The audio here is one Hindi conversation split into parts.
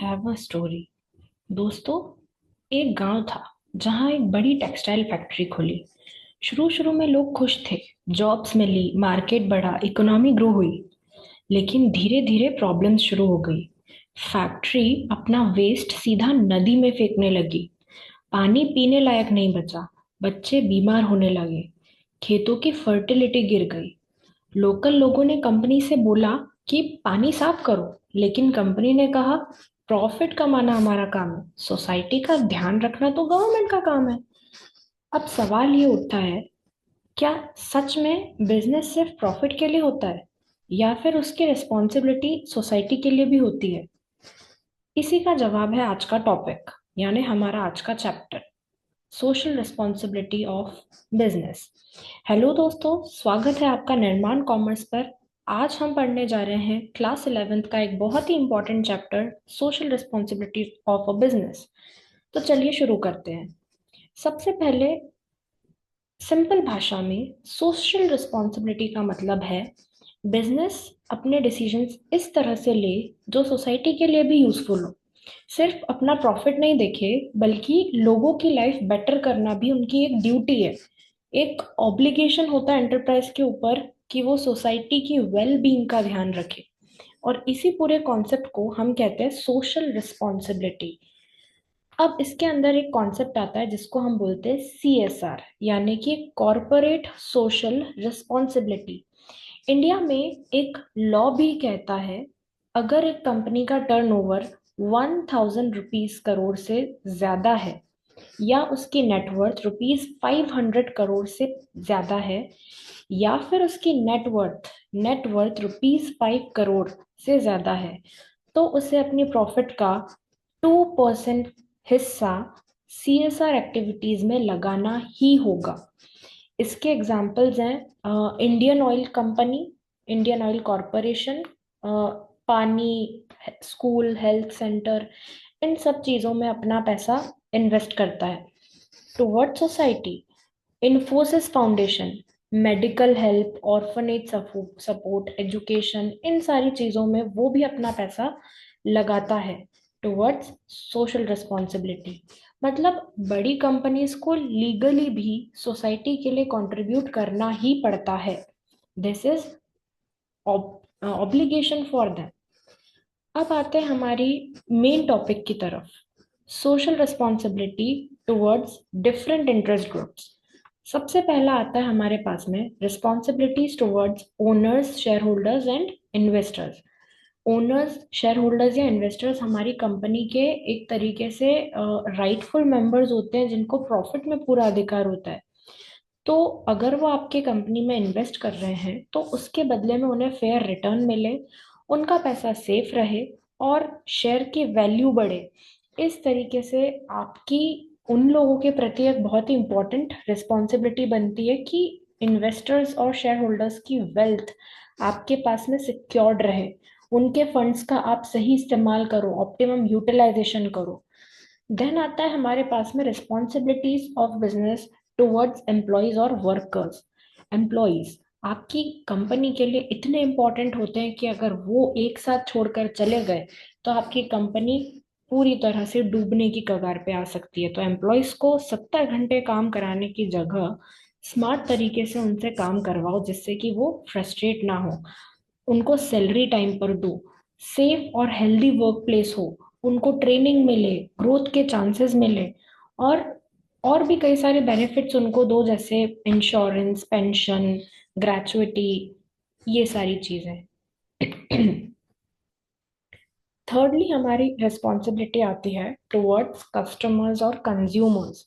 Have a story. दोस्तों, एक गांव था जहां एक बड़ी टेक्सटाइल फैक्ट्री खुली। शुरू शुरू में लोग खुश थे। जॉब्स मिली, मार्केट बढ़ा, इकोनॉमी ग्रो हुई। लेकिन धीरे धीरे प्रॉब्लम्स शुरू हो गई। फैक्ट्री अपना वेस्ट सीधा नदी में फेंकने लगी। पानी पीने लायक नहीं बचा। बच्चे बीमार होने लगे। खेतों की फर्टिलिटी गिर गई। लोकल लोगों ने कंपनी से बोला कि पानी साफ करो, लेकिन कंपनी ने कहा प्रॉफिट कमाना हमारा काम है, सोसाइटी का ध्यान रखना तो गवर्नमेंट का काम है। अब सवाल ये उठता है, क्या सच में बिजनेस सिर्फ प्रॉफिट के लिए होता है, या फिर उसकी रिस्पॉन्सिबिलिटी सोसाइटी के लिए भी होती है? इसी का जवाब है आज का टॉपिक, यानी हमारा आज का chapter, social responsibility of business. Hello दोस्तों, स्वागत है आपका निर्माण कॉमर्स पर। आज हम पढ़ने जा रहे हैं क्लास 11th का एक बहुत ही important chapter, social responsibility of a business. तो चलिए शुरू करते हैं। सबसे पहले सिंपल भाषा में सोशल रिस्पॉन्सिबिलिटी का मतलब है बिजनेस अपने डिसीजंस इस तरह से ले जो सोसाइटी के लिए भी यूजफुल हो। सिर्फ अपना प्रॉफिट नहीं देखे, बल्कि लोगों की लाइफ बेटर करना भी उनकी एक ड्यूटी है। एक ऑब्लिगेशन होता है एंटरप्राइज के ऊपर कि वो सोसाइटी की वेल बीइंग का ध्यान रखे। और इसी पूरे कॉन्सेप्ट को हम कहते हैं सोशल रिस्पॉन्सिबिलिटी। अब इसके अंदर एक कॉन्सेप्ट आता है जिसको हम बोलते हैं CSR, यानी कि कॉरपोरेट सोशल रिस्पॉन्सिबिलिटी। इंडिया में एक लॉ भी कहता है, अगर एक कंपनी का टर्नओवर 1000 रुपीज करोड़ से ज्यादा है, या उसकी नेटवर्थ ₹500 करोड़ से ज्यादा है, या फिर उसकी नेटवर्थ ₹5 करोड़ से ज्यादा है, तो उसे अपनी प्रॉफिट का 2% हिस्सा CSR एक्टिविटीज में लगाना ही होगा। इसके एग्जाम्पल्स हैं Indian oil company, Indian oil corporation, पानी, स्कूल, हेल्थ सेंटर, इन सब चीज़ों में अपना पैसा इन्वेस्ट करता है। Toward society, Infosys foundation medical help, orphanage support, education, इन सारी चीज़ों में वो भी अपना पैसा लगाता है टुवर्ड्स सोशल रिस्पॉन्सिबिलिटी। मतलब बड़ी कंपनीज को लीगली भी सोसाइटी के लिए कंट्रीब्यूट करना ही पड़ता है। This is obligation for them. अब आते हैं हमारी मेन टॉपिक की तरफ, social responsibility towards different interest groups. सबसे पहला आता है हमारे पास में responsibilities towards owners, share holders and investors. Owners, share holders या इन्वेस्टर्स हमारी कंपनी के एक तरीके से राइटफुल मेंबर्स होते हैं, जिनको प्रॉफिट में पूरा अधिकार होता है। तो अगर वो आपके कंपनी में इन्वेस्ट कर रहे हैं तो उसके बदले में उन्हें फेयर रिटर्न मिले, उनका पैसा सेफ रहे और शेयर की वैल्यू बढ़े। इस तरीके से आपकी उन लोगों के प्रति एक बहुत ही इंपॉर्टेंट रिस्पॉन्सिबिलिटी बनती है कि इन्वेस्टर्स और शेयर होल्डर्स की वेल्थ आपके पास में सिक्योर्ड रहे, उनके फंड्स का आप सही इस्तेमाल करो, ऑप्टिमम यूटिलाइजेशन करो। देन आता है हमारे पास में responsibilities of business towards employees और वर्कर्स। एम्प्लॉयज आपकी कंपनी के लिए इतने इंपॉर्टेंट होते हैं कि अगर वो एक साथ छोड़कर चले गए तो आपकी कंपनी पूरी तरह से डूबने की कगार पे आ सकती है। तो एम्प्लॉयज को 70 घंटे काम कराने की जगह स्मार्ट तरीके से उनसे काम करवाओ, जिससे कि वो फ्रस्ट्रेट ना हो, उनको सैलरी टाइम पर दो, सेफ और हेल्दी वर्क प्लेस हो, उनको ट्रेनिंग मिले, ग्रोथ के चांसेस मिले, और और भी कई सारे बेनिफिट्स उनको दो, जैसे इंश्योरेंस, पेंशन, ग्रेचुइटी, ये सारी चीजें। थर्डली हमारी रिस्पॉन्सिबिलिटी आती है टुवर्ड्स कस्टमर्स और कंज्यूमर्स।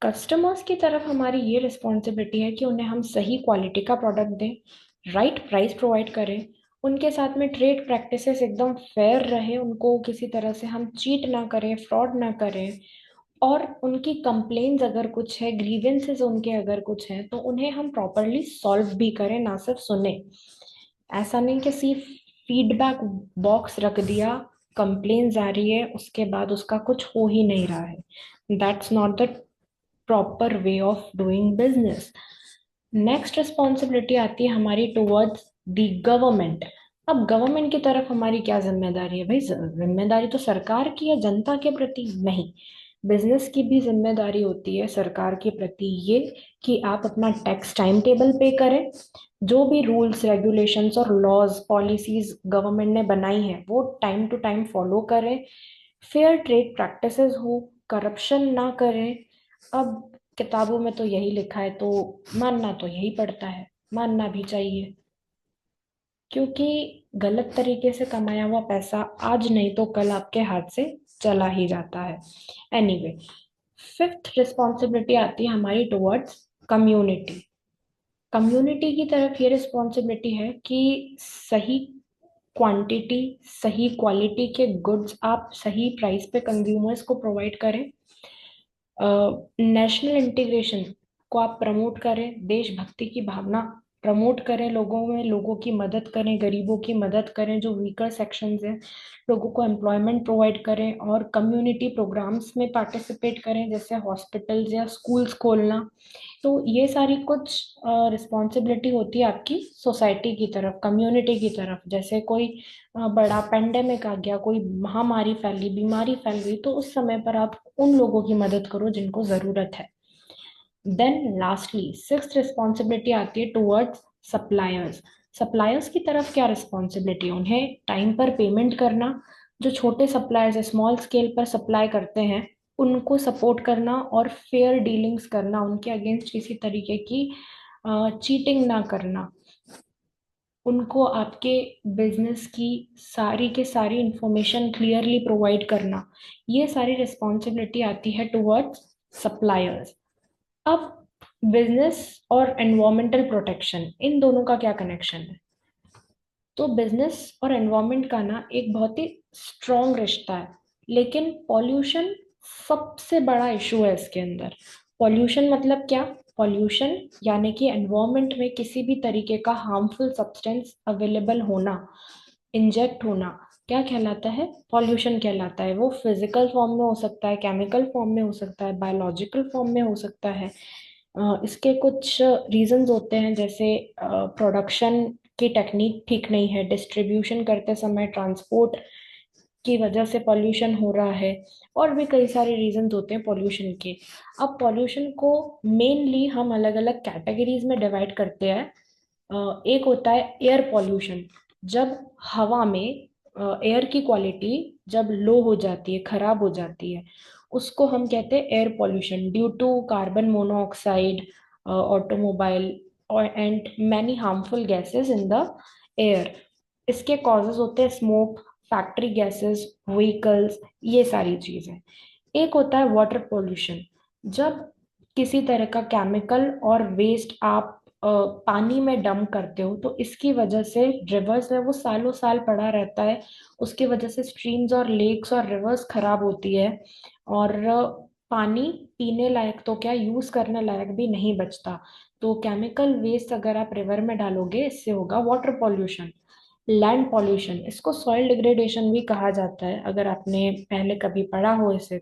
कस्टमर्स की तरफ हमारी ये रिस्पॉन्सिबिलिटी है कि उन्हें हम सही क्वालिटी का प्रोडक्ट दें, राइट प्राइस प्रोवाइड करें, उनके साथ में ट्रेड प्रैक्टिसेस एकदम फेयर रहे, उनको किसी तरह से हम चीट ना करें, फ्रॉड ना करें, और उनकी कंप्लेन्स अगर कुछ है, ग्रीवेंसेस उनके अगर कुछ है, तो उन्हें हम प्रॉपरली सॉल्व भी करें, ना सिर्फ सुने। ऐसा नहीं कि सिर्फ फीडबैक बॉक्स रख दिया, कंप्लेन्स आ रही है, उसके बाद उसका कुछ हो ही नहीं रहा है। That's not the proper way of doing business. Next responsibility आती है हमारी टुवर्ड्स द गवर्नमेंट। अब गवर्नमेंट की तरफ हमारी क्या जिम्मेदारी है भाई? जिम्मेदारी तो सरकार की है जनता के प्रति नहीं। बिजनेस की भी जिम्मेदारी होती है सरकार के प्रति ये कि आप अपना टैक्स टाइम टेबल पे करें। जो भी रूल्स रेगुलेशंस और लॉज पॉलिसीज गवर्नमेंट ने बनाई है वो टाइम टू टाइम फॉलो करें। फेयर ट्रेड प्रैक्टिसेस हो, करप्शन ना करें। अब किताबों में तो यही लिखा है तो मानना तो यही पड़ता है, मानना भी चाहिए, क्योंकि गलत तरीके से कमाया हुआ पैसा आज नहीं तो कल आपके हाथ से चला ही जाता है। एनीवे, फिफ्थ रिस्पॉन्सिबिलिटी आती है हमारी टुवर्ड्स कम्युनिटी। कम्युनिटी की तरफ ये रिस्पॉन्सिबिलिटी है कि सही क्वांटिटी सही क्वालिटी के गुड्स आप सही प्राइस पे कंज्यूमर्स को प्रोवाइड करें। नेशनल इंटीग्रेशन को आप प्रमोट करें, देशभक्ति की भावना प्रमोट करें लोगों में, लोगों की मदद करें, गरीबों की मदद करें, जो वीकर सेक्शंस हैं लोगों को एम्प्लॉयमेंट प्रोवाइड करें और कम्युनिटी प्रोग्राम्स में पार्टिसिपेट करें, जैसे हॉस्पिटल्स या स्कूल्स खोलना। तो ये सारी कुछ रिस्पॉन्सिबिलिटी होती है आपकी सोसाइटी की तरफ, कम्युनिटी की तरफ। जैसे कोई बड़ा पेंडेमिक आ गया, कोई महामारी फैली, बीमारी फैल गई, तो उस समय पर आप उन लोगों की मदद करो जिनको जरूरत है। देन लास्टली सिक्स्थ रिस्पॉन्सिबिलिटी आती है टुवर्ड्स सप्लायर्स। सप्लायर्स की तरफ क्या रिस्पॉन्सिबिलिटी? उन्हें टाइम पर पेमेंट करना। जो छोटे सप्लायर्स है, स्मॉल स्केल पर सप्लाई करते हैं, उनको सपोर्ट करना और फेयर डीलिंग्स करना, उनके अगेंस्ट किसी तरीके की चीटिंग ना करना, उनको आपके बिजनेस की सारी के सारी इंफॉर्मेशन क्लियरली प्रोवाइड करना। ये सारी रिस्पॉन्सिबिलिटी आती है टुवर्ड्स सप्लायर्स। अब बिजनेस और एनवायरमेंटल प्रोटेक्शन, इन दोनों का क्या कनेक्शन है? तो बिजनेस और एनवायरमेंट का ना एक बहुत ही स्ट्रॉन्ग रिश्ता है, लेकिन पॉल्यूशन सबसे बड़ा इशू है इसके अंदर। पॉल्यूशन मतलब क्या? पॉल्यूशन यानी कि एनवायरमेंट में किसी भी तरीके का हार्मफुल सब्सटेंस अवेलेबल होना, इंजेक्ट होना, क्या कहलाता है? पॉल्यूशन कहलाता है। वो फिजिकल फॉर्म में हो सकता है, केमिकल फॉर्म में हो सकता है, बायोलॉजिकल फॉर्म में हो सकता है। इसके कुछ रीजंस होते हैं, जैसे प्रोडक्शन की टेक्निक ठीक नहीं है, डिस्ट्रीब्यूशन करते समय ट्रांसपोर्ट की वजह से पॉल्यूशन हो रहा है, और भी कई सारे रीजंस होते हैं पॉल्यूशन के। अब पॉल्यूशन को मेनली हम अलग अलग कैटेगरीज में डिवाइड करते हैं। एक होता है एयर पॉल्यूशन। जब हवा में एयर की क्वालिटी जब लो हो जाती है, खराब हो जाती है, उसको हम कहते हैं air pollution, due to carbon monoxide, automobile और and many harmful gases in the air. इसके कॉजेज होते हैं स्मोक, फैक्ट्री गैसेस, व्हीकल्स, ये सारी चीजें। एक होता है वाटर पोल्यूशन। जब किसी तरह का केमिकल और वेस्ट आप पानी में डंप करते हो, तो इसकी वजह से रिवर्स है वो सालों साल पड़ा रहता है। उसकी वजह से स्ट्रीम्स और लेक्स और रिवर्स खराब होती है, और पानी पीने लायक तो क्या, यूज करने लायक भी नहीं बचता। तो केमिकल वेस्ट अगर आप रिवर में डालोगे, इससे होगा वाटर पॉल्यूशन। लैंड पॉल्यूशन, इसको सॉइल डिग्रेडेशन भी कहा जाता है, अगर आपने पहले कभी पढ़ा हो इसे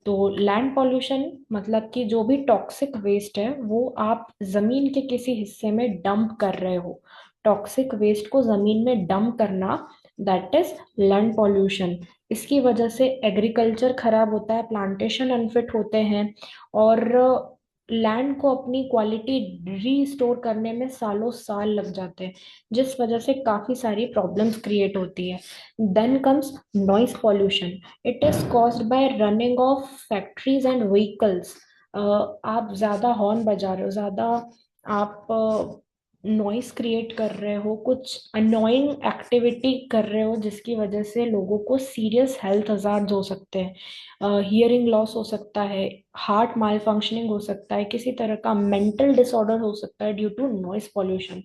तो लैंड पॉल्यूशन मतलब कि जो भी टॉक्सिक वेस्ट है वो आप जमीन के किसी हिस्से में डंप कर रहे हो। टॉक्सिक वेस्ट को जमीन में डंप करना, दैट इज लैंड पॉल्यूशन। इसकी वजह से एग्रीकल्चर खराब होता है, प्लांटेशन अनफिट होते हैं, और लैंड को अपनी क्वालिटी रीस्टोर करने में सालों साल लग जाते हैं, जिस वजह से काफी सारी प्रॉब्लम्स क्रिएट होती है। Then comes noise pollution. It is caused by running of factories and vehicles. आप ज्यादा हॉर्न बजा रहे हो, ज्यादा आप नॉइस क्रिएट कर रहे हो, कुछ अनोइंग एक्टिविटी कर रहे हो, जिसकी वजह से लोगों को सीरियस हेल्थ हजार्ड्स हो सकते हैं। हियरिंग लॉस हो सकता है, हार्ट माल फंक्शनिंग हो सकता है, किसी तरह का मेंटल डिसऑर्डर हो सकता है ड्यू टू नॉइस पॉल्यूशन।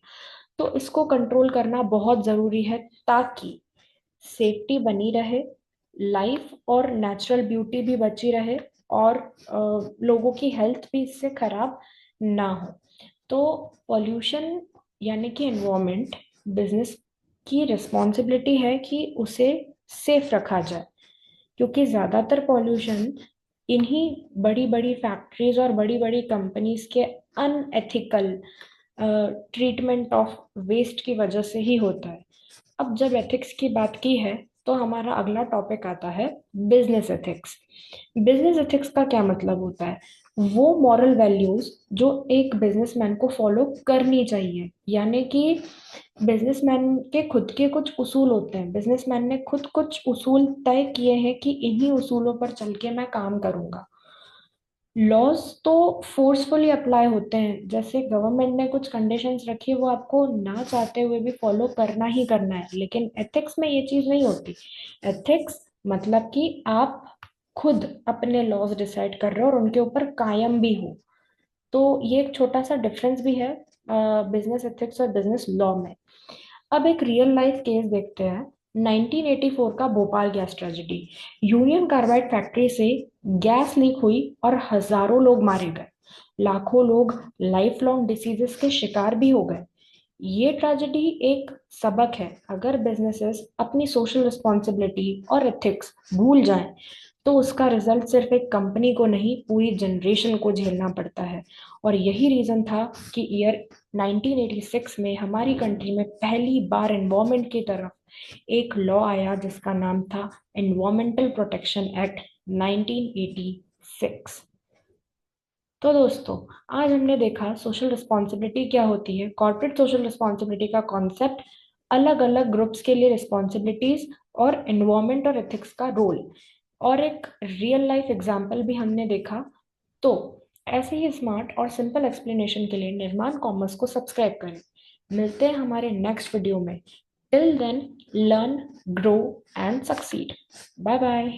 तो इसको कंट्रोल करना बहुत जरूरी है, ताकि सेफ्टी बनी रहे, लाइफ और नेचुरल ब्यूटी भी बची रहे, और लोगों की हेल्थ भी इससे खराब ना हो। तो पॉल्यूशन यानी कि एनवायरनमेंट, बिजनेस की रिस्पॉन्सिबिलिटी है कि उसे सेफ रखा जाए, क्योंकि ज्यादातर पॉल्यूशन इन्हीं बड़ी बड़ी फैक्ट्रीज और बड़ी बड़ी कंपनीज के अनएथिकल ट्रीटमेंट ऑफ वेस्ट की वजह से ही होता है। अब जब एथिक्स की बात की है तो हमारा अगला टॉपिक आता है बिजनेस एथिक्स। बिजनेस एथिक्स का क्या मतलब होता है? वो मॉरल वैल्यूज जो एक बिजनेसमैन को फॉलो करनी चाहिए, यानी कि बिजनेसमैन के खुद के कुछ उसूल होते हैं। बिजनेसमैन ने खुद कुछ उसूल तय किए हैं कि इन्हीं उसूलों पर चल के मैं काम करूंगा। लॉज तो फोर्सफुली अप्लाई होते हैं, जैसे गवर्नमेंट ने कुछ कंडीशंस रखी, वो आपको ना चाहते हुए भी फॉलो करना ही करना है। लेकिन एथिक्स में ये चीज नहीं होती। एथिक्स मतलब कि आप खुद अपने लॉज डिसाइड कर रहे हो और उनके ऊपर कायम भी हो। तो ये एक छोटा सा डिफरेंस भी है बिजनेस एथिक्स और बिजनेस लॉ में। अब एक रियल लाइफ केस देखते हैं। 1984 का Bhopal gas tragedy. Union carbide factory से गैस लीक हुई और हजारों लोग मारे गए। लाखों लोग लाइफ लॉन्ग डिसीजेस के शिकार भी हो गए। ये ट्रेजेडी एक सबक है। अगर बिजनेसेस अपनी सोशल रिस्पॉन्सिबिलिटी और एथिक्स भूल जाएं तो उसका रिजल्ट सिर्फ एक कंपनी को नहीं, पूरी जनरेशन को झेलना पड़ता है। और यही रीजन था कि ईयर 1986 में हमारी कंट्री में पहली बार एनवायरमेंट की तरफ एक लॉ आया जिसका नाम था एनवायरमेंटल प्रोटेक्शन एक्ट 1986। तो दोस्तों, आज हमने देखा सोशल रिस्पॉन्सिबिलिटी क्या होती है, कॉर्पोरेट सोशल रिस्पॉन्सिबिलिटी का कॉन्सेप्ट, अलग अलग ग्रुप्स के लिए रिस्पॉन्सिबिलिटीज, और एनवायरमेंट और एथिक्स का रोल, और एक रियल लाइफ एग्जाम्पल भी हमने देखा। तो ऐसे ही स्मार्ट और सिंपल एक्सप्लेनेशन के लिए निर्माण कॉमर्स को सब्सक्राइब करें। मिलते हैं हमारे नेक्स्ट वीडियो में। Till then, learn, grow and succeed. Bye bye.